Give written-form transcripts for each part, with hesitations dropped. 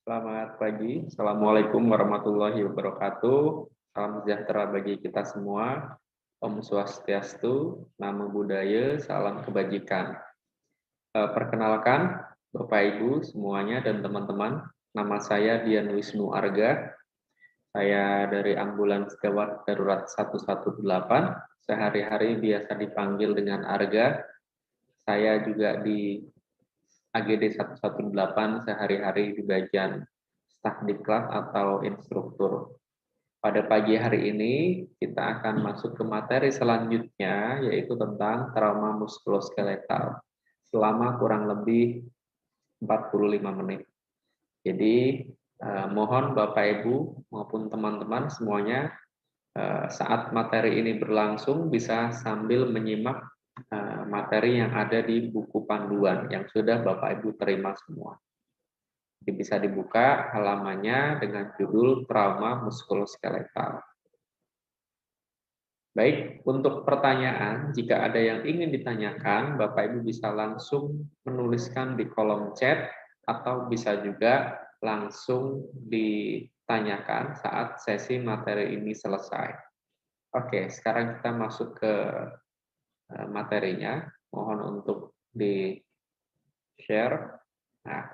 Selamat pagi. Assalamualaikum warahmatullahi wabarakatuh. Salam sejahtera bagi kita semua. Om Swastiastu, Namo Buddhaya, salam kebajikan. Perkenalkan, Bapak Ibu semuanya dan teman-teman. Nama saya Dian Wisnu Arga. Saya dari Ambulans Gawat Darurat 118. Sehari-hari biasa dipanggil dengan Arga. Saya juga di AGD 118 sehari-hari di bagian staf diklat atau instruktur. Pada pagi hari ini kita akan masuk ke materi selanjutnya yaitu tentang trauma muskuloskeletal selama kurang lebih 45 menit. Jadi mohon Bapak Ibu maupun teman-teman semuanya saat materi ini berlangsung bisa sambil menyimak materi yang ada di buku panduan yang sudah Bapak Ibu terima semua. Jadi bisa dibuka halamannya dengan judul trauma muskuloskeletal. Baik, untuk pertanyaan, jika ada yang ingin ditanyakan, Bapak Ibu bisa langsung menuliskan di kolom chat atau bisa juga langsung ditanyakan saat sesi materi ini selesai. Oke, sekarang kita masuk ke materinya. Mohon untuk di-share. Nah,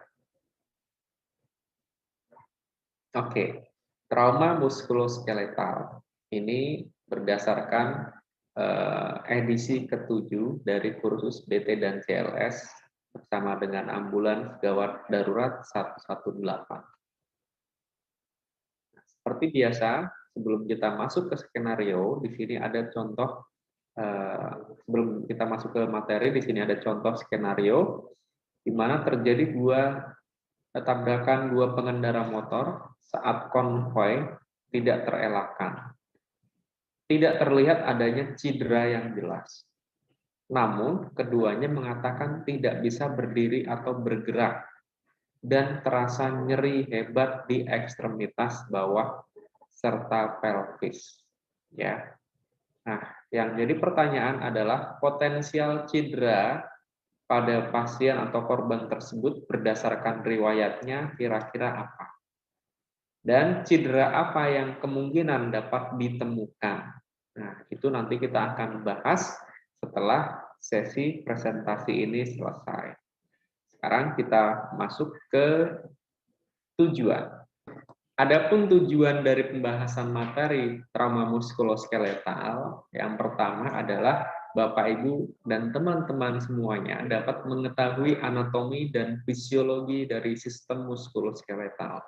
oke. Trauma muskuloskeletal. Ini berdasarkan edisi ke-7 dari kursus BT dan CLS bersama dengan Ambulans Gawat Darurat 118. Seperti biasa, sebelum kita masuk ke skenario, di sini ada contoh sebelum kita masuk ke materi, di sini ada contoh skenario di mana terjadi tabrakan dua pengendara motor saat konvoi tidak terelakkan. Tidak terlihat adanya cedera yang jelas. Namun, keduanya mengatakan tidak bisa berdiri atau bergerak dan terasa nyeri hebat di ekstremitas bawah serta pelvis. Ya. Nah, yang jadi pertanyaan adalah potensial cedera pada pasien atau korban tersebut berdasarkan riwayatnya kira-kira apa? Dan cedera apa yang kemungkinan dapat ditemukan? Nah, itu nanti kita akan bahas setelah sesi presentasi ini selesai. Sekarang kita masuk ke tujuan. Adapun tujuan dari pembahasan materi trauma muskuloskeletal, yang pertama adalah Bapak Ibu dan teman-teman semuanya dapat mengetahui anatomi dan fisiologi dari sistem muskuloskeletal.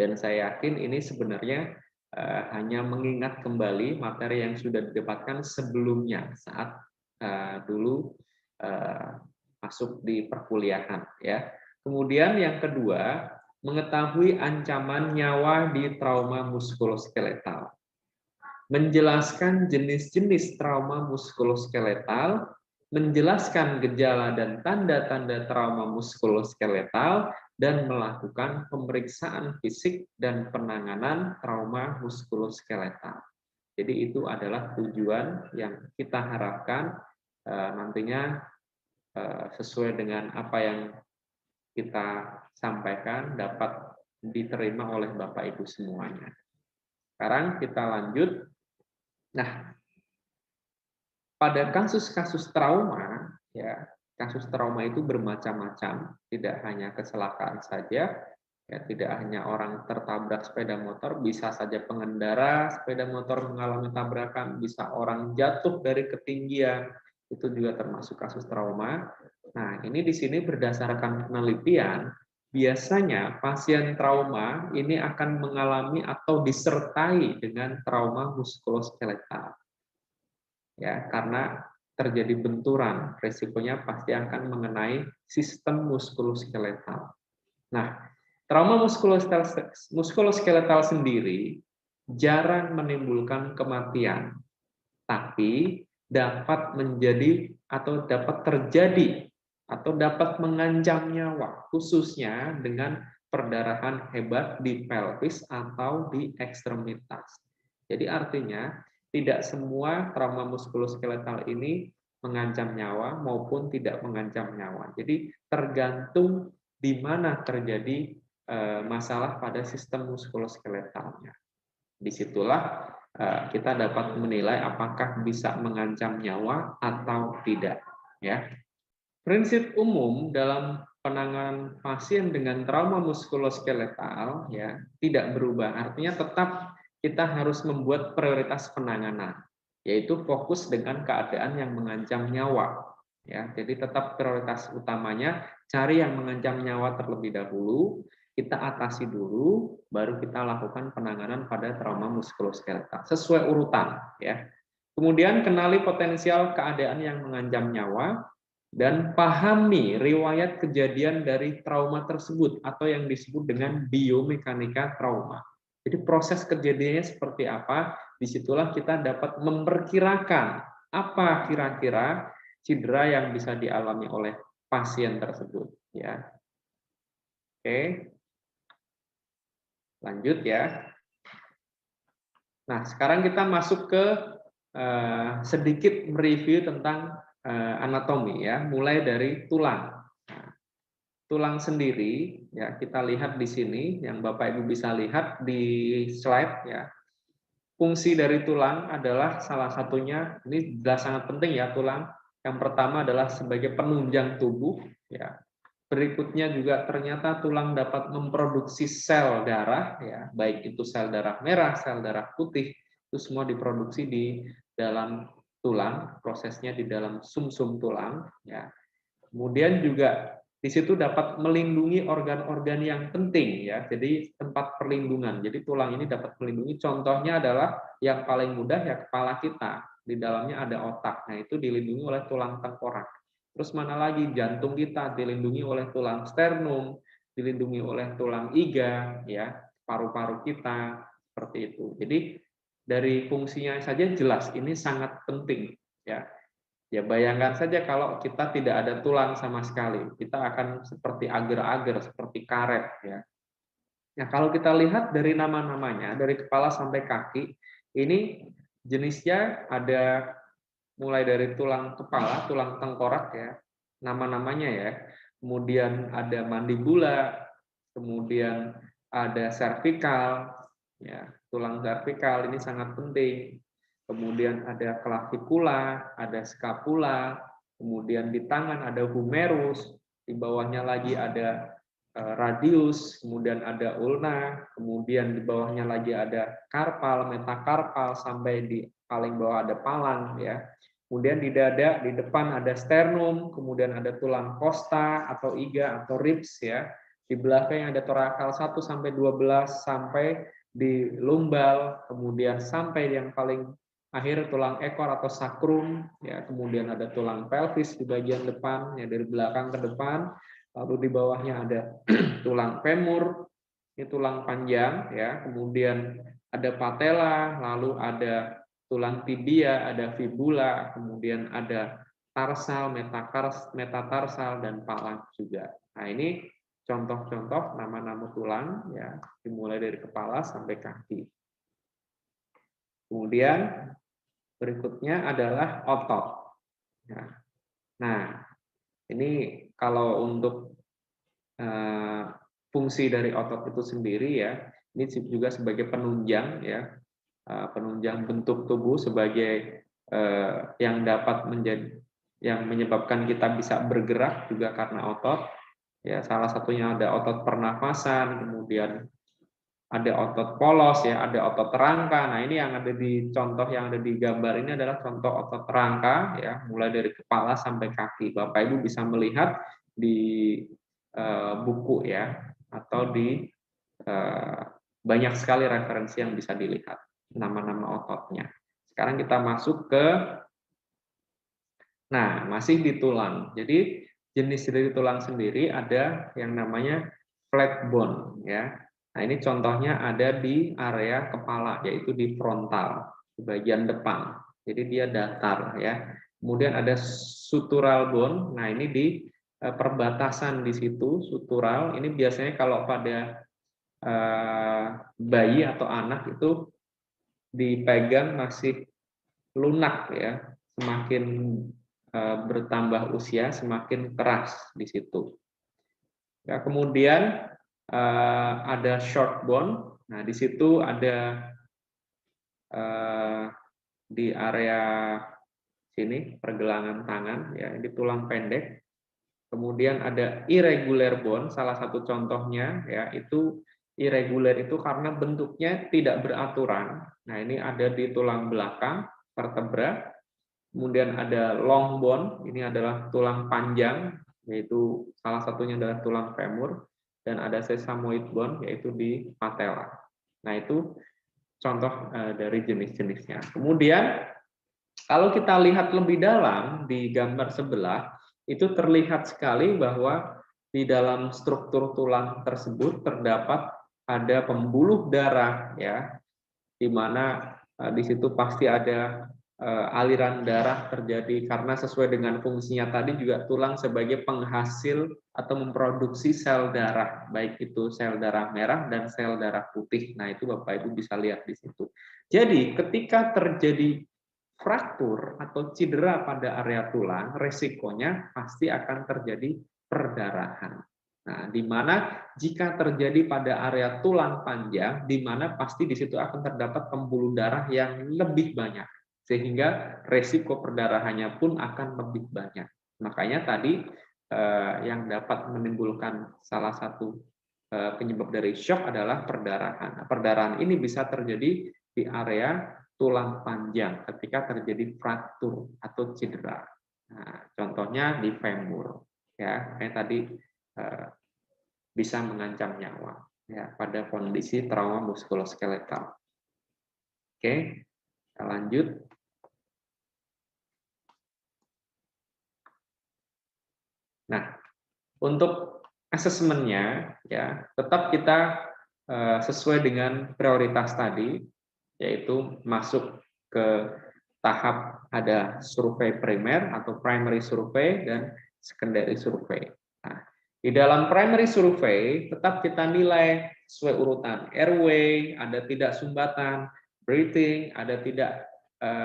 Dan saya yakin ini sebenarnya hanya mengingat kembali materi yang sudah didapatkan sebelumnya saat dulu masuk di perkuliahan. Ya. Kemudian yang kedua, mengetahui ancaman nyawa di trauma muskuloskeletal. Menjelaskan jenis-jenis trauma muskuloskeletal, menjelaskan gejala dan tanda-tanda trauma muskuloskeletal, dan melakukan pemeriksaan fisik dan penanganan trauma muskuloskeletal. Jadi itu adalah tujuan yang kita harapkan nantinya sesuai dengan apa yang kita sampaikan dapat diterima oleh Bapak Ibu semuanya. Sekarang kita lanjut. Nah, pada kasus-kasus trauma, ya, kasus trauma itu bermacam-macam, tidak hanya kecelakaan saja, ya, tidak hanya orang tertabrak sepeda motor, bisa saja pengendara sepeda motor mengalami tabrakan, bisa orang jatuh dari ketinggian, itu juga termasuk kasus trauma. Nah, ini di sini berdasarkan penelitian, biasanya pasien trauma ini akan mengalami atau disertai dengan trauma muskuloskeletal. Ya, karena terjadi benturan, resikonya pasti akan mengenai sistem muskuloskeletal. Nah, trauma muskuloskeletal sendiri jarang menimbulkan kematian, tapi dapat menjadi atau dapat terjadi atau dapat mengancam nyawa, khususnya dengan perdarahan hebat di pelvis atau di ekstremitas. Jadi artinya tidak semua trauma muskuloskeletal ini mengancam nyawa maupun tidak mengancam nyawa. Jadi tergantung di mana terjadi masalah pada sistem muskuloskeletalnya. Disitulah kita dapat menilai apakah bisa mengancam nyawa atau tidak. Ya, prinsip umum dalam penanganan pasien dengan trauma muskuloskeletal ya tidak berubah. Artinya tetap kita harus membuat prioritas penanganan, yaitu fokus dengan keadaan yang mengancam nyawa. Ya, jadi tetap prioritas utamanya cari yang mengancam nyawa terlebih dahulu, kita atasi dulu, baru kita lakukan penanganan pada trauma muskuloskeletal sesuai urutan. Ya. Kemudian kenali potensial keadaan yang mengancam nyawa dan pahami riwayat kejadian dari trauma tersebut atau yang disebut dengan biomekanika trauma. Jadi proses kejadiannya seperti apa, disitulah kita dapat memperkirakan apa kira-kira cedera yang bisa dialami oleh pasien tersebut. Ya, oke, lanjut ya. Nah, sekarang kita masuk ke sedikit mereview tentang anatomi ya, mulai dari tulang. Nah, tulang sendiri ya kita lihat di sini, yang Bapak Ibu bisa lihat di slide ya. Fungsi dari tulang adalah salah satunya, ini sudah sangat penting ya tulang. Yang pertama adalah sebagai penunjang tubuh ya. Berikutnya juga ternyata tulang dapat memproduksi sel darah ya, baik itu sel darah merah, sel darah putih, itu semua diproduksi di dalam tulang, prosesnya di dalam sumsum tulang ya. Kemudian juga di situ dapat melindungi organ-organ yang penting ya. Jadi tempat perlindungan. Jadi tulang ini dapat melindungi. Contohnya adalah yang paling mudah ya kepala kita. Di dalamnya ada otak. Nah, itu dilindungi oleh tulang tengkorak. Terus mana lagi? Jantung kita dilindungi oleh tulang sternum, dilindungi oleh tulang iga ya, paru-paru kita seperti itu. Jadi dari fungsinya saja jelas ini sangat penting ya. Ya bayangkan saja kalau kita tidak ada tulang sama sekali, kita akan seperti agar-agar, seperti karet ya. Nah kalau kita lihat dari nama-namanya, dari kepala sampai kaki, ini jenisnya ada mulai dari tulang kepala, tulang tengkorak ya, nama-namanya ya. Kemudian ada mandibula, kemudian ada servikal, ya tulang servikal ini sangat penting. Kemudian ada clavikula, ada scapula, kemudian di tangan ada humerus, di bawahnya lagi ada radius, kemudian ada ulna, kemudian di bawahnya lagi ada karpal, metakarpal, sampai di paling bawah ada palang ya. Kemudian di dada, di depan ada sternum, kemudian ada tulang costa atau iga atau ribs ya. Di belakang ada torakal 1 sampai 12 sampai di lumbal, kemudian sampai yang paling akhir tulang ekor atau sakrum ya, kemudian ada tulang pelvis di bagian depan ya, dari belakang ke depan, lalu di bawahnya ada tulang femur, ini tulang panjang ya, kemudian ada patella, lalu ada tulang tibia, ada fibula, kemudian ada tarsal, metatarsal dan palang juga. Nah, ini contoh-contoh nama-nama tulang ya, dimulai dari kepala sampai kaki. Kemudian berikutnya adalah otot. Nah, ini kalau untuk fungsi dari otot itu sendiri ya, ini juga sebagai penunjang ya, penunjang bentuk tubuh sebagai yang dapat yang menyebabkan kita bisa bergerak juga karena otot. Ya, salah satunya ada otot pernafasan, kemudian ada otot polos ya, ada otot rangka. Nah, ini yang ada di contoh yang ada di gambar ini adalah contoh otot rangka ya, mulai dari kepala sampai kaki. Bapak Ibu bisa melihat di buku ya, atau di banyak sekali referensi yang bisa dilihat nama-nama ototnya. Sekarang kita masuk ke masih di tulang. Jadi jenis dari tulang sendiri ada yang namanya flat bone ya. Nah, ini contohnya ada di area kepala, yaitu di frontal, di bagian depan. Jadi dia datar ya. Kemudian ada sutural bone. Nah, ini di perbatasan di situ, sutural. Ini biasanya kalau pada bayi atau anak itu dipegang masih lunak ya. Semakin bertambah usia, semakin keras di situ. Ya, kemudian ada short bone. Nah, di situ ada di area sini pergelangan tangan, ya, ini tulang pendek. Kemudian ada irregular bone, salah satu contohnya ya itu irregular itu karena bentuknya tidak beraturan. Nah, ini ada di tulang belakang vertebra. Kemudian ada long bone, ini adalah tulang panjang, yaitu salah satunya adalah tulang femur, dan ada sesamoid bone, yaitu di patella. Nah, itu contoh dari jenis-jenisnya. Kemudian kalau kita lihat lebih dalam di gambar sebelah, itu terlihat sekali bahwa di dalam struktur tulang tersebut terdapat ada pembuluh darah, ya, di mana di situ pasti ada aliran darah terjadi karena sesuai dengan fungsinya tadi juga tulang sebagai penghasil atau memproduksi sel darah, baik itu sel darah merah dan sel darah putih. Nah, itu Bapak Ibu bisa lihat di situ. Jadi, ketika terjadi fraktur atau cedera pada area tulang, resikonya pasti akan terjadi perdarahan. Nah, di mana jika terjadi pada area tulang panjang, di mana pasti di situ akan terdapat pembuluh darah yang lebih banyak, sehingga resiko perdarahannya pun akan lebih banyak. Makanya tadi yang dapat menimbulkan salah satu penyebab dari shock adalah perdarahan. Nah, perdarahan ini bisa terjadi di area tulang panjang ketika terjadi fraktur atau cedera. Nah, contohnya di femur, ya, kayak tadi bisa mengancam nyawa, ya, pada kondisi trauma muskuloskeletal. Oke, kita lanjut. Nah, untuk asesmennya, ya, tetap kita sesuai dengan prioritas tadi, yaitu masuk ke tahap ada survei primer atau primary survey dan secondary survey. Nah, di dalam primary survey tetap kita nilai sesuai urutan airway, ada tidak sumbatan, breathing, ada tidak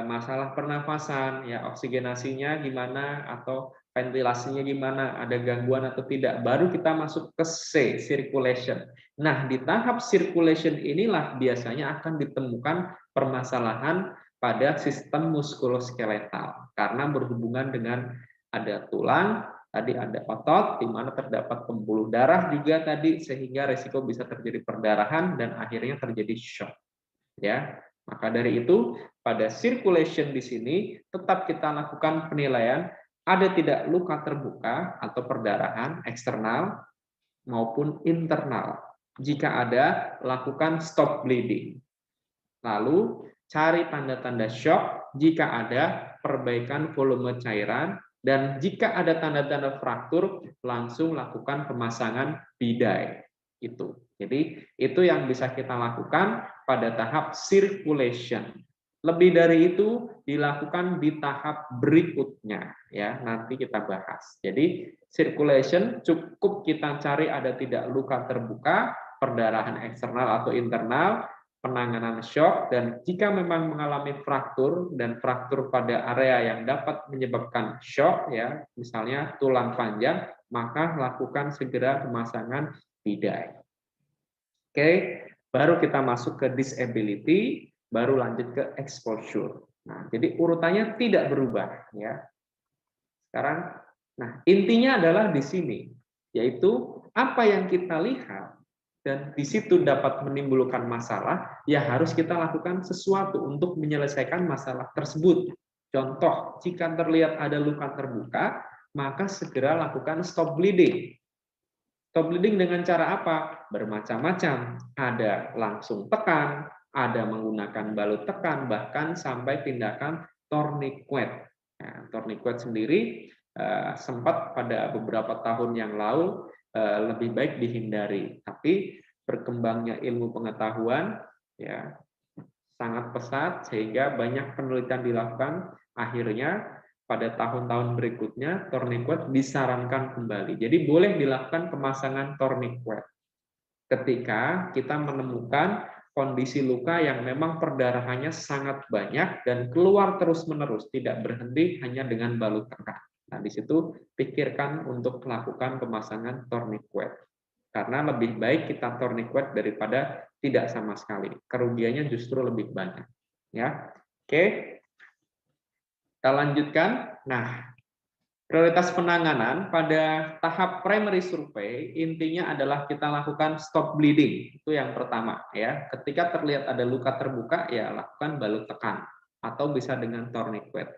masalah pernafasan, ya, oksigenasinya gimana atau ventilasinya gimana, ada gangguan atau tidak, baru kita masuk ke C, circulation. Nah, di tahap circulation inilah biasanya akan ditemukan permasalahan pada sistem muskuloskeletal, karena berhubungan dengan ada tulang, tadi ada otot, di mana terdapat pembuluh darah juga tadi, sehingga resiko bisa terjadi perdarahan dan akhirnya terjadi shock. Ya, maka dari itu pada circulation di sini tetap kita lakukan penilaian ada tidak luka terbuka atau perdarahan eksternal maupun internal. Jika ada, lakukan stop bleeding. Lalu cari tanda-tanda shock, jika ada, perbaikan volume cairan, dan jika ada tanda-tanda fraktur, langsung lakukan pemasangan bidai. Itu. Jadi itu yang bisa kita lakukan pada tahap circulation. Lebih dari itu dilakukan di tahap berikutnya, ya, nanti kita bahas. Jadi circulation cukup kita cari ada tidak luka terbuka, perdarahan eksternal atau internal, penanganan shock, dan jika memang mengalami fraktur dan fraktur pada area yang dapat menyebabkan shock, ya, misalnya tulang panjang, maka lakukan segera pemasangan bidai. Oke, baru kita masuk ke disability, baru lanjut ke exposure. Nah, jadi urutannya tidak berubah, ya. Sekarang, nah, intinya adalah di sini, yaitu apa yang kita lihat dan di situ dapat menimbulkan masalah, ya harus kita lakukan sesuatu untuk menyelesaikan masalah tersebut. Contoh, jika terlihat ada luka terbuka, maka segera lakukan stop bleeding. Stop bleeding dengan cara apa? Bermacam-macam. Ada langsung tekan, ada menggunakan balut tekan, bahkan sampai tindakan tourniquet. Nah, tourniquet sendiri sempat pada beberapa tahun yang lalu lebih baik dihindari. Tapi berkembangnya ilmu pengetahuan, ya, sangat pesat sehingga banyak penelitian dilakukan. Akhirnya pada tahun-tahun berikutnya tourniquet disarankan kembali. Jadi boleh dilakukan pemasangan tourniquet ketika kita menemukan kondisi luka yang memang perdarahannya sangat banyak dan keluar terus-menerus, tidak berhenti hanya dengan balut tekan. Nah, di situ pikirkan untuk melakukan pemasangan tourniquet. Karena lebih baik kita tourniquet daripada tidak sama sekali. Kerugiannya justru lebih banyak. Ya, oke. Kita lanjutkan. Nah, prioritas penanganan pada tahap primary survey intinya adalah kita lakukan stop bleeding. Itu yang pertama ya. Ketika terlihat ada luka terbuka ya lakukan balut tekan atau bisa dengan tourniquet.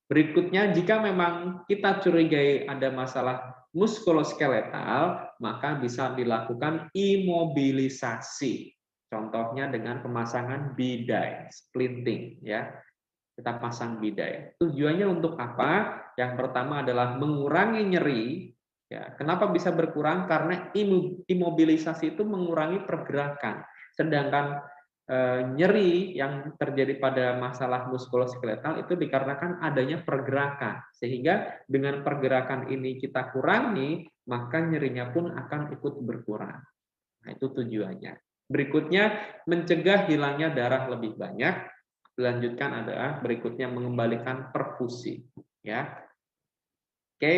Berikutnya, jika memang kita curigai ada masalah muskuloskeletal, maka bisa dilakukan imobilisasi. Contohnya dengan pemasangan bidai, splinting ya. Kita pasang bidai. Tujuannya untuk apa? Yang pertama adalah mengurangi nyeri. Ya, kenapa bisa berkurang? Karena imobilisasi itu mengurangi pergerakan. Sedangkan nyeri yang terjadi pada masalah muskuloskeletal itu dikarenakan adanya pergerakan. Sehingga dengan pergerakan ini kita kurangi, maka nyerinya pun akan ikut berkurang. Nah, itu tujuannya. Berikutnya, mencegah hilangnya darah lebih banyak. Dilanjutkan adalah berikutnya mengembalikan perfusi. Ya, oke.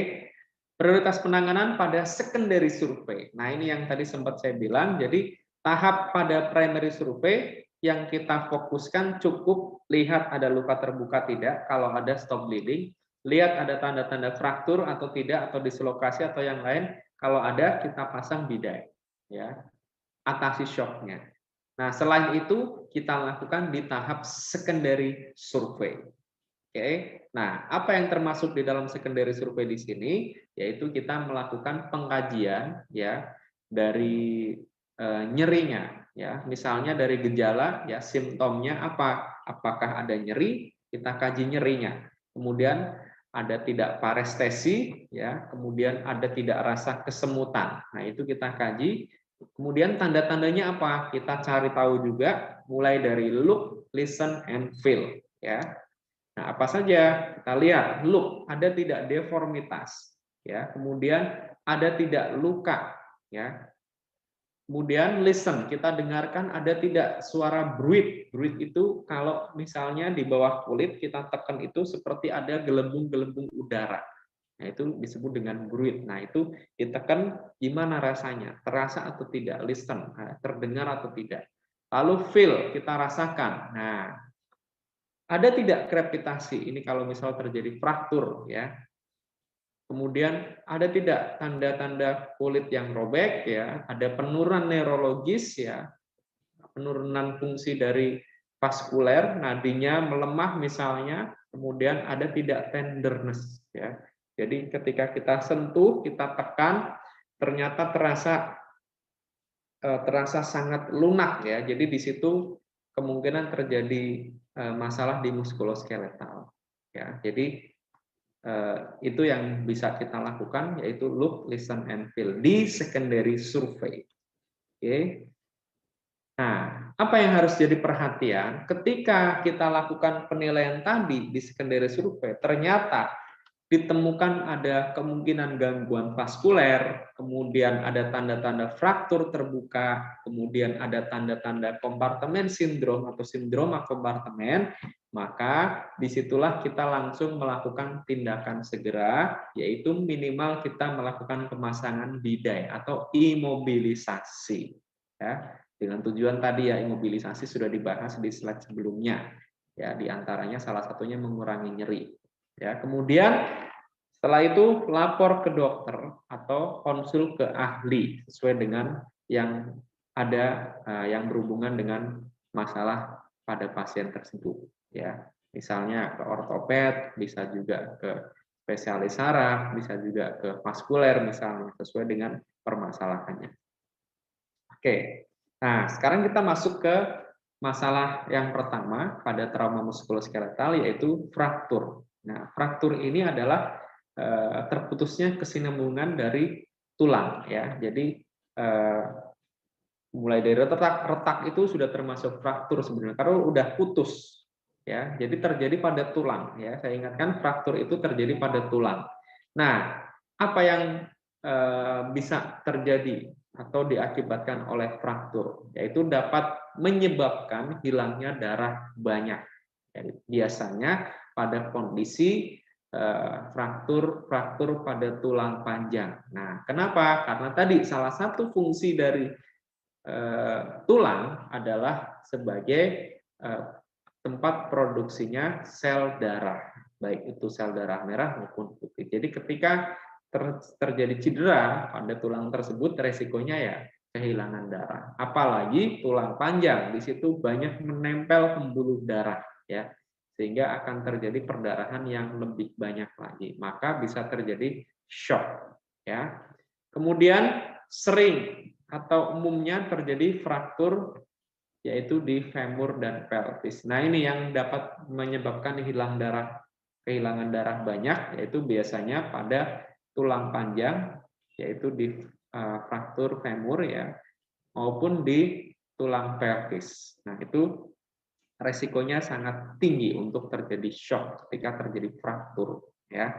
Prioritas penanganan pada secondary survey. Nah, ini yang tadi sempat saya bilang. Jadi tahap pada primary survey yang kita fokuskan cukup lihat ada luka terbuka tidak, kalau ada stop bleeding, lihat ada tanda-tanda fraktur atau tidak, atau dislokasi atau yang lain, kalau ada kita pasang bidai, ya, atasi shocknya. Nah, selain itu kita lakukan di tahap secondary survey. Oke. Nah, apa yang termasuk di dalam secondary survey di sini? Yaitu kita melakukan pengkajian ya dari nyerinya ya. Misalnya dari gejala ya, simptomnya apa? Apakah ada nyeri? Kita kaji nyerinya. Kemudian ada tidak parestesi ya, kemudian ada tidak rasa kesemutan. Nah, itu kita kaji. Kemudian tanda-tandanya apa? Kita cari tahu juga mulai dari look, listen, and feel ya. Nah, apa saja? Kita lihat, look, ada tidak deformitas, ya. Kemudian ada tidak luka, ya. Kemudian listen, kita dengarkan ada tidak suara bruit. Bruit itu kalau misalnya di bawah kulit kita tekan itu seperti ada gelembung-gelembung udara. Nah, itu disebut dengan bruit. Nah, itu ditekan gimana rasanya? Terasa atau tidak? Listen, terdengar atau tidak? Lalu feel, kita rasakan. Nah, ada tidak krepitasi? Ini kalau misal terjadi fraktur ya. Kemudian ada tidak tanda-tanda kulit yang robek ya, ada penurunan neurologis ya, penurunan fungsi dari vaskuler, nadinya melemah misalnya, kemudian ada tidak tenderness ya. Jadi ketika kita sentuh, kita tekan, ternyata terasa sangat lunak ya. Jadi di situ kemungkinan terjadi masalah di muskuloskeletal ya. Jadi itu yang bisa kita lakukan, yaitu look, listen, and feel di secondary survey. Oke. Nah, apa yang harus jadi perhatian ketika kita lakukan penilaian tadi di secondary survey? Ternyata ditemukan ada kemungkinan gangguan vaskuler, kemudian ada tanda-tanda fraktur terbuka, kemudian ada tanda-tanda kompartemen sindrom atau sindroma kompartemen, maka disitulah kita langsung melakukan tindakan segera, yaitu minimal kita melakukan pemasangan bidai atau imobilisasi. Ya, dengan tujuan tadi ya, imobilisasi sudah dibahas di slide sebelumnya. Ya, diantaranya salah satunya mengurangi nyeri. Ya, kemudian setelah itu lapor ke dokter atau konsul ke ahli sesuai dengan yang ada yang berhubungan dengan masalah pada pasien tersebut ya. Misalnya ke ortoped, bisa juga ke spesialis saraf, bisa juga ke vaskuler misalnya sesuai dengan permasalahannya. Oke. Nah, sekarang kita masuk ke masalah yang pertama pada trauma muskuloskeletal, yaitu fraktur. Nah, fraktur ini adalah terputusnya kesinambungan dari tulang ya. Jadi mulai dari retak itu sudah termasuk fraktur sebenarnya karena udah putus ya. Jadi terjadi pada tulang ya. Saya ingatkan fraktur itu terjadi pada tulang. Nah, apa yang bisa terjadi atau diakibatkan oleh fraktur, yaitu dapat menyebabkan hilangnya darah banyak. Jadi, biasanya pada kondisi fraktur pada tulang panjang. Nah, kenapa? Karena tadi salah satu fungsi dari tulang adalah sebagai tempat produksinya sel darah, baik itu sel darah merah maupun putih. Jadi ketika terjadi cedera pada tulang tersebut, resikonya ya kehilangan darah. Apalagi tulang panjang, di situ banyak menempel pembuluh darah, ya, sehingga akan terjadi perdarahan yang lebih banyak lagi. Maka bisa terjadi shock, ya. Kemudian sering atau umumnya terjadi fraktur yaitu di femur dan pelvis. Nah, ini yang dapat menyebabkan kehilangan darah banyak, yaitu biasanya pada tulang panjang, yaitu di fraktur femur, ya, maupun di tulang pelvis. Nah, itu resikonya sangat tinggi untuk terjadi shock ketika terjadi fraktur, ya.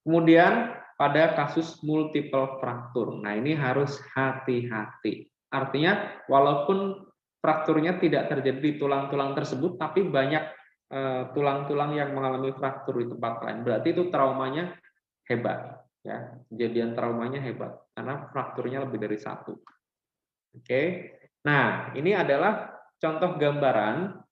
Kemudian pada kasus multiple fraktur. Nah, ini harus hati-hati. Artinya walaupun frakturnya tidak terjadi di tulang-tulang tersebut, tapi banyak tulang-tulang yang mengalami fraktur di tempat lain. Berarti itu traumanya hebat, ya. Kejadian traumanya hebat karena frakturnya lebih dari satu. Oke. Nah, ini adalah contoh gambaran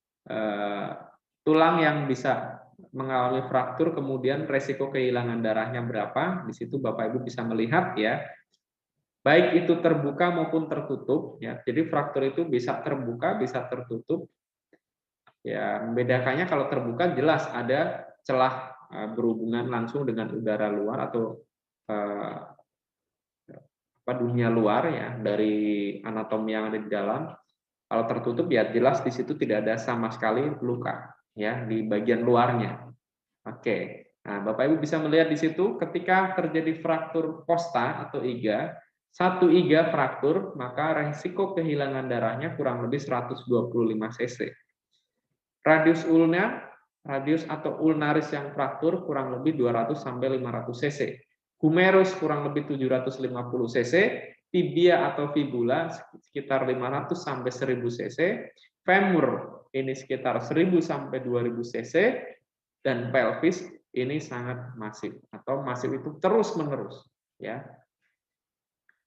tulang yang bisa mengalami fraktur, kemudian resiko kehilangan darahnya berapa. Di situ Bapak Ibu bisa melihat, ya, baik itu terbuka maupun tertutup, ya. Jadi fraktur itu bisa terbuka, bisa tertutup. Ya, membedakannya kalau terbuka jelas ada celah berhubungan langsung dengan udara luar atau dunia luar, ya, dari anatomi yang ada di dalam. Kalau tertutup ya jelas di situ tidak ada sama sekali luka, ya, di bagian luarnya. Oke. Nah, Bapak Ibu bisa melihat di situ ketika terjadi fraktur kosta atau iga, satu iga fraktur, maka risiko kehilangan darahnya kurang lebih 125 cc. Radius atau ulnaris yang fraktur kurang lebih 200 sampai 500 cc. Humerus kurang lebih 750 cc, tibia atau fibula sekitar 500 sampai 1000 cc, femur ini sekitar 1000 sampai 2000 cc, dan pelvis ini sangat masif atau masif itu terus-menerus, ya.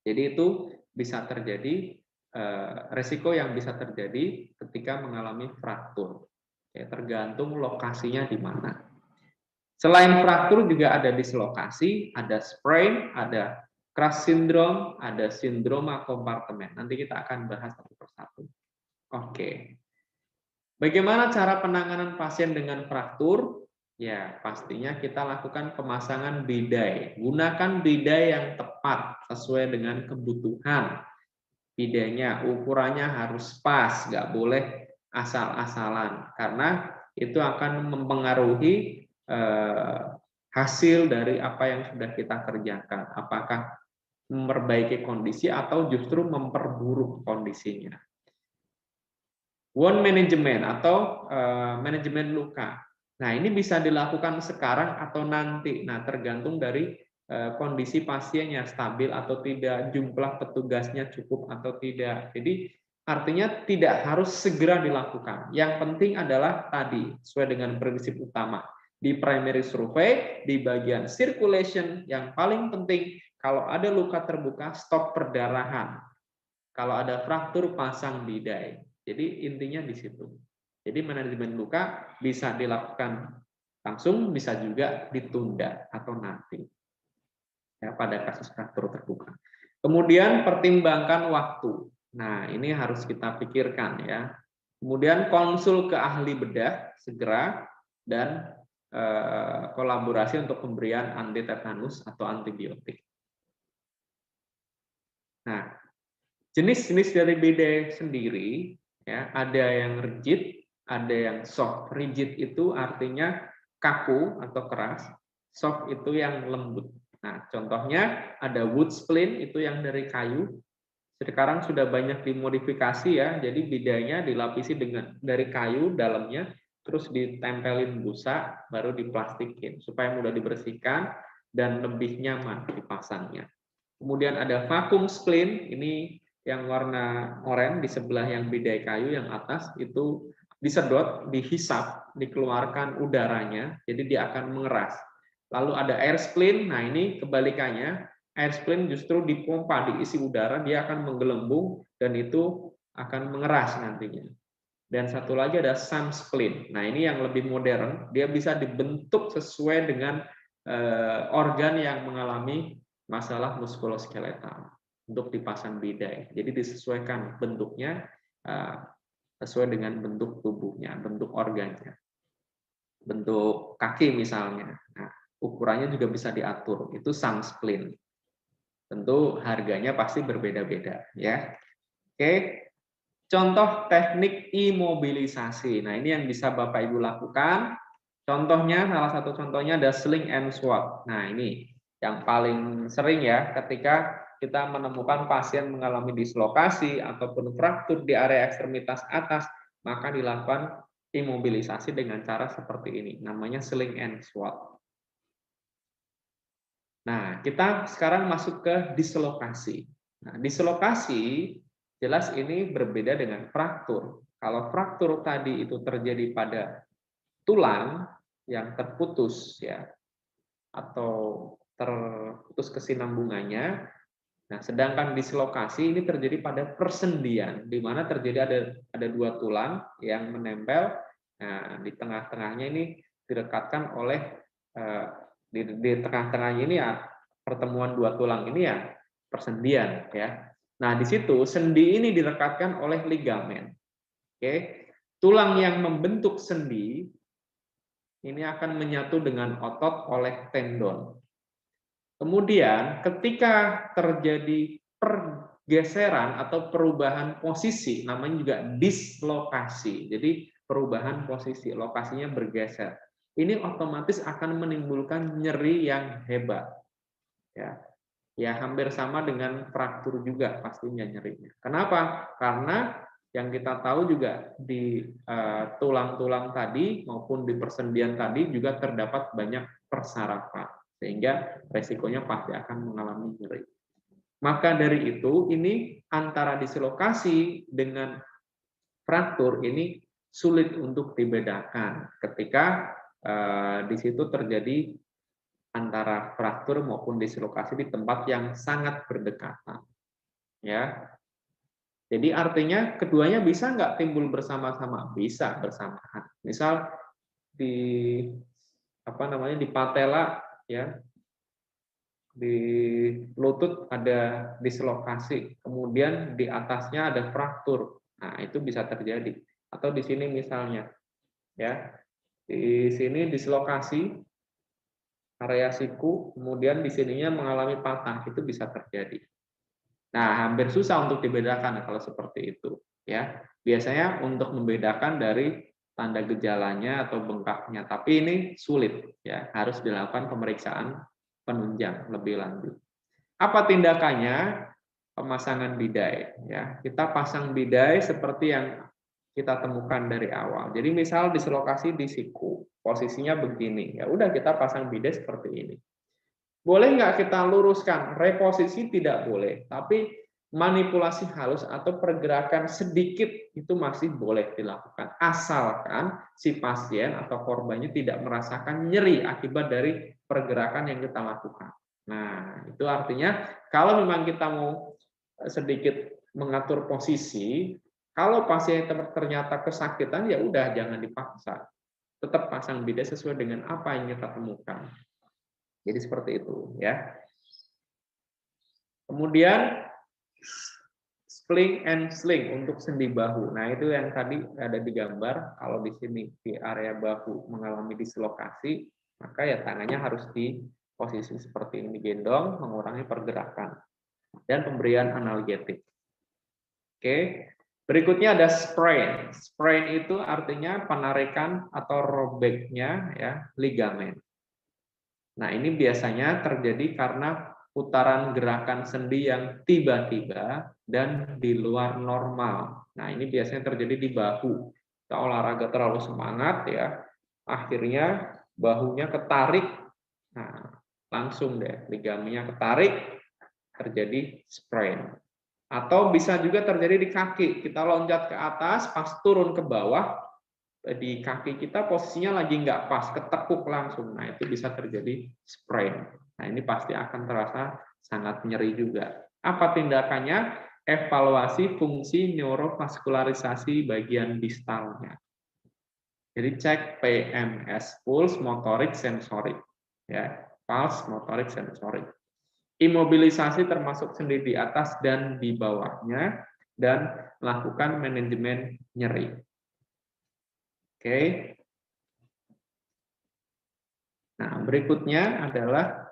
Jadi itu bisa terjadi resiko yang bisa terjadi ketika mengalami fraktur. Ya, tergantung lokasinya di mana. Selain fraktur juga ada dislokasi, ada sprain, ada crash syndrome, ada sindroma kompartemen. Nanti kita akan bahas satu persatu. Oke. Bagaimana cara penanganan pasien dengan fraktur? Ya, pastinya kita lakukan pemasangan bidai. Gunakan bidai yang tepat sesuai dengan kebutuhan. Bidainya ukurannya harus pas, nggak boleh asal-asalan, karena itu akan mempengaruhi hasil dari apa yang sudah kita kerjakan. Apakah memperbaiki kondisi atau justru memperburuk kondisinya. Wound management atau manajemen luka. Nah, ini bisa dilakukan sekarang atau nanti. Nah, tergantung dari kondisi pasiennya stabil atau tidak, jumlah petugasnya cukup atau tidak. Jadi artinya tidak harus segera dilakukan. Yang penting adalah tadi sesuai dengan prinsip utama di primary survey, di bagian circulation yang paling penting. Kalau ada luka terbuka, stop perdarahan. Kalau ada fraktur, pasang bidai. Jadi intinya di situ. Jadi manajemen luka bisa dilakukan langsung, bisa juga ditunda atau nanti, ya, pada kasus fraktur terbuka. Kemudian pertimbangkan waktu. Nah, ini harus kita pikirkan, ya. Kemudian konsul ke ahli bedah segera dan kolaborasi untuk pemberian antitetanus atau antibiotik. Nah, jenis-jenis dari bidai sendiri, ya, ada yang rigid, ada yang soft. Rigid itu artinya kaku atau keras, soft itu yang lembut. Nah, contohnya ada wood splint, itu yang dari kayu. Sekarang sudah banyak dimodifikasi, ya, jadi bidainya dilapisi dari kayu dalamnya, terus ditempelin busa, baru diplastikin supaya mudah dibersihkan dan lebih nyaman dipasangnya. Kemudian ada vacuum splint, ini yang warna oranye di sebelah yang bidai kayu yang atas, itu disedot, dihisap, dikeluarkan udaranya, jadi dia akan mengeras. Lalu ada air spleen, nah ini kebalikannya, air spleen justru dipompa, diisi udara, dia akan menggelembung dan itu akan mengeras nantinya. Dan satu lagi ada sun spleen. Nah ini yang lebih modern, dia bisa dibentuk sesuai dengan organ yang mengalami masalah muskuloskeletal untuk dipasang bidai. Jadi disesuaikan bentuknya sesuai dengan bentuk tubuhnya, bentuk organnya. Bentuk kaki misalnya. Nah, ukurannya juga bisa diatur. Itu sun spleen. Tentu harganya pasti berbeda-beda ya. Oke. Contoh teknik imobilisasi. Nah, ini yang bisa Bapak Ibu lakukan. Contohnya, salah satu contohnya ada sling and swab. Nah, ini yang paling sering ya, ketika kita menemukan pasien mengalami dislokasi ataupun fraktur di area ekstremitas atas, maka dilakukan imobilisasi dengan cara seperti ini. Namanya sling and swab. Nah, kita sekarang masuk ke dislokasi. Nah, dislokasi jelas ini berbeda dengan fraktur. Kalau fraktur tadi itu terjadi pada tulang yang terputus ya atau terputus kesinambungannya. Nah, sedangkan dislokasi ini terjadi pada persendian di mana terjadi ada dua tulang yang menempel. Nah, di tengah-tengahnya ini direkatkan oleh di tengah-tengahnya ini ya pertemuan dua tulang ini ya persendian ya. Nah, di situ sendi ini direkatkan oleh ligamen. Oke. Tulang yang membentuk sendi ini akan menyatu dengan otot oleh tendon. Kemudian ketika terjadi pergeseran atau perubahan posisi, namanya juga dislokasi. Jadi perubahan posisi, lokasinya bergeser. Ini otomatis akan menimbulkan nyeri yang hebat. Ya, hampir sama dengan fraktur juga pastinya nyerinya. Kenapa? Karena yang kita tahu juga di tulang-tulang tadi maupun di persendian tadi juga terdapat banyak persarapan, sehingga resikonya pasti akan mengalami nyeri. Maka dari itu, ini antara dislokasi dengan fraktur ini sulit untuk dibedakan ketika di situ terjadi antara fraktur maupun dislokasi di tempat yang sangat berdekatan. Ya, jadi artinya keduanya bisa nggak timbul bersama-sama? Bisa bersamaan. Misal di di patella ya, di lutut ada dislokasi, kemudian di atasnya ada fraktur. Nah, itu bisa terjadi. Atau di sini misalnya ya, di sini dislokasi area siku, kemudian di sininya mengalami patah, itu bisa terjadi. Nah, hampir susah untuk dibedakan kalau seperti itu, ya. Biasanya untuk membedakan dari tanda gejalanya atau bengkaknya, tapi ini sulit, ya. Harus dilakukan pemeriksaan penunjang lebih lanjut. Apa tindakannya? Pemasangan bidai, ya. Kita pasang bidai seperti yang kita temukan dari awal. Jadi misal dislokasi di siku, posisinya begini, ya udah kita pasang bidai seperti ini. Boleh nggak kita luruskan? Reposisi tidak boleh, tapi manipulasi halus atau pergerakan sedikit itu masih boleh dilakukan, asalkan si pasien atau korbannya tidak merasakan nyeri akibat dari pergerakan yang kita lakukan. Nah, itu artinya kalau memang kita mau sedikit mengatur posisi, kalau pasien ternyata kesakitan, ya udah jangan dipaksa. Tetap pasang bidai sesuai dengan apa yang kita temukan. Jadi seperti itu, ya. Kemudian spling and sling untuk sendi bahu. Nah, itu yang tadi ada di gambar. Kalau di sini di area bahu mengalami dislokasi, maka ya tangannya harus di posisi seperti ini, digendong, mengurangi pergerakan dan pemberian analgetik. Oke. Berikutnya ada sprain. Sprain itu artinya penarikan atau robeknya ya ligamen. Nah, ini biasanya terjadi karena putaran gerakan sendi yang tiba-tiba dan di luar normal. Nah, ini biasanya terjadi di bahu. Kita olahraga terlalu semangat ya, akhirnya bahunya ketarik. Nah, langsung deh ligamennya ketarik, terjadi sprain. Atau bisa juga terjadi di kaki. Kita loncat ke atas, pas turun ke bawah, di kaki kita posisinya lagi nggak pas, ketekuk langsung. Nah, itu bisa terjadi sprain. Nah, ini pasti akan terasa sangat nyeri juga. Apa tindakannya? Evaluasi fungsi neurovaskularisasi bagian distalnya. Jadi cek PMS, pulse motorik sensorik, ya, pulse motorik sensorik. Imobilisasi termasuk sendi di atas dan di bawahnya, dan melakukan manajemen nyeri. Oke. Nah, berikutnya adalah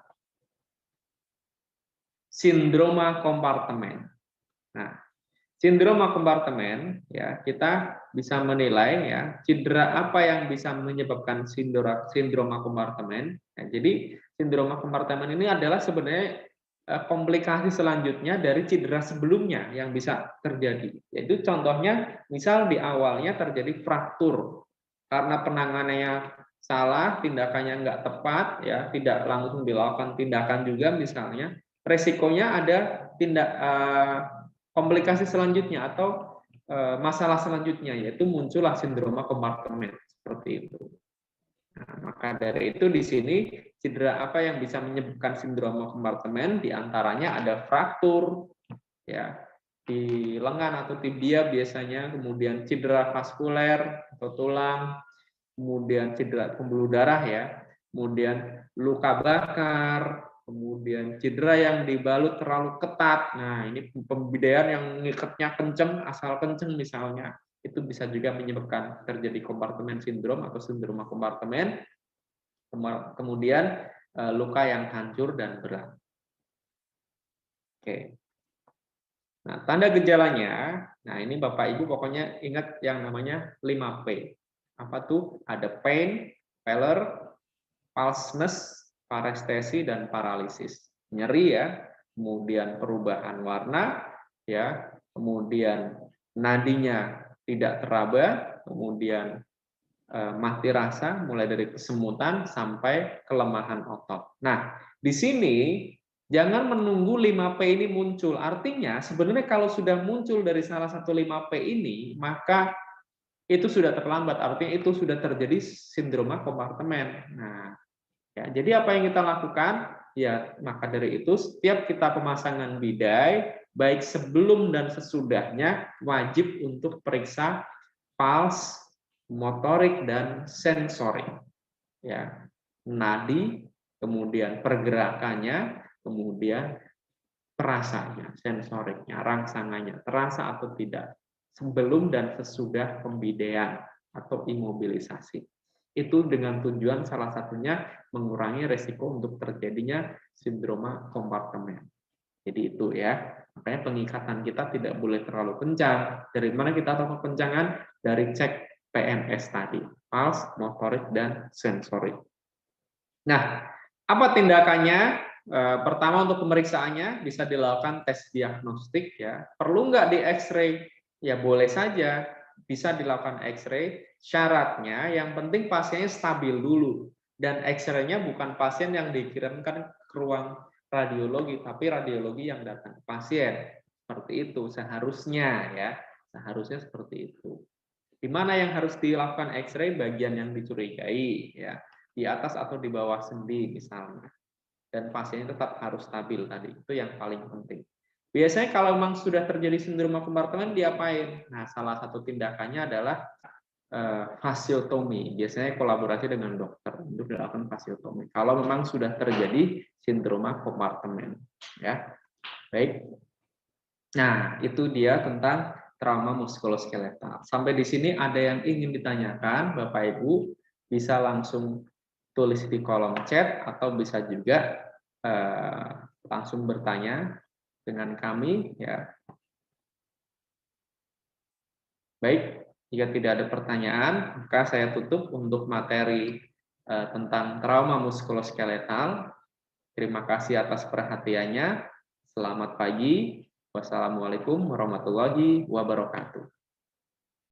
sindroma kompartemen. Nah, sindroma kompartemen, ya, kita bisa menilai ya cedera apa yang bisa menyebabkan sindroma kompartemen. Nah, jadi sindroma kompartemen ini adalah sebenarnya komplikasi selanjutnya dari cedera sebelumnya yang bisa terjadi. Yaitu contohnya, misal di awalnya terjadi fraktur karena penanganannya salah, tindakannya nggak tepat, ya, tidak langsung dilakukan tindakan juga misalnya, resikonya ada komplikasi selanjutnya atau masalah selanjutnya, yaitu muncullah sindroma kompartemen seperti itu. Nah, maka dari itu di sini cedera apa yang bisa menyebabkan sindroma kompartemen? Di antaranya ada fraktur, ya, di lengan atau tibia biasanya, kemudian cedera vaskuler atau tulang, kemudian cedera pembuluh darah, ya, kemudian luka bakar, kemudian cedera yang dibalut terlalu ketat. Nah, ini pembidaian yang ngikatnya kenceng, asal kenceng misalnya. Itu bisa juga menyebabkan terjadi kompartemen sindrom atau sindroma kompartemen. Kemudian luka yang hancur dan berat. Oke. Nah, tanda gejalanya, nah ini Bapak Ibu pokoknya ingat yang namanya 5P. Apa tuh? Ada pain, pallor, pulselessness, parestesi, dan paralisis. Nyeri, ya, kemudian perubahan warna, ya, kemudian nadinya tidak teraba, kemudian mati rasa, mulai dari kesemutan sampai kelemahan otot. Nah, di sini jangan menunggu 5P ini muncul. Artinya sebenarnya kalau sudah muncul dari salah satu 5P ini, maka itu sudah terlambat. Artinya itu sudah terjadi sindroma kompartemen. Nah, ya, jadi apa yang kita lakukan? Ya, maka dari itu setiap kita pemasangan bidai, baik sebelum dan sesudahnya, wajib untuk periksa pulse, motorik, dan sensorik. Ya, nadi, kemudian pergerakannya, kemudian perasanya, sensoriknya, rangsangannya, terasa atau tidak, sebelum dan sesudah pembidaian atau imobilisasi. Itu dengan tujuan salah satunya mengurangi resiko untuk terjadinya sindroma kompartemen. Jadi itu, ya, makanya pengikatan kita tidak boleh terlalu kencang. Dari mana kita tahu kekencangan? Dari cek PMS tadi, pulse, motorik, dan sensorik. Nah, apa tindakannya? Pertama, untuk pemeriksaannya bisa dilakukan tes diagnostik, ya. Perlu nggak di X-ray? Ya boleh saja, bisa dilakukan X-ray. Syaratnya yang penting pasiennya stabil dulu, dan X-ray-nya bukan pasien yang dikirimkan ke ruang radiologi, tapi radiologi yang datang ke pasien. Seperti itu seharusnya, ya. Seharusnya seperti itu. Di mana yang harus dilakukan X-ray? Bagian yang dicurigai, ya, di atas atau di bawah sendi misalnya. Dan pasiennya tetap harus stabil tadi. Itu yang paling penting. Biasanya kalau memang sudah terjadi sindroma kompartemen, diapain? Nah, salah satu tindakannya adalah fasiotomi. Biasanya kolaborasi dengan dokter untuk dilakukan fasiotomi. Kalau memang sudah terjadi sindroma kompartemen, ya. Baik. Nah, itu dia tentang trauma muskuloskeletal. Sampai di sini ada yang ingin ditanyakan, Bapak Ibu bisa langsung tulis di kolom chat atau bisa juga langsung bertanya dengan kami, ya. Baik, jika tidak ada pertanyaan, maka saya tutup untuk materi tentang trauma muskuloskeletal. Terima kasih atas perhatiannya. Selamat pagi. Wassalamualaikum warahmatullahi wabarakatuh.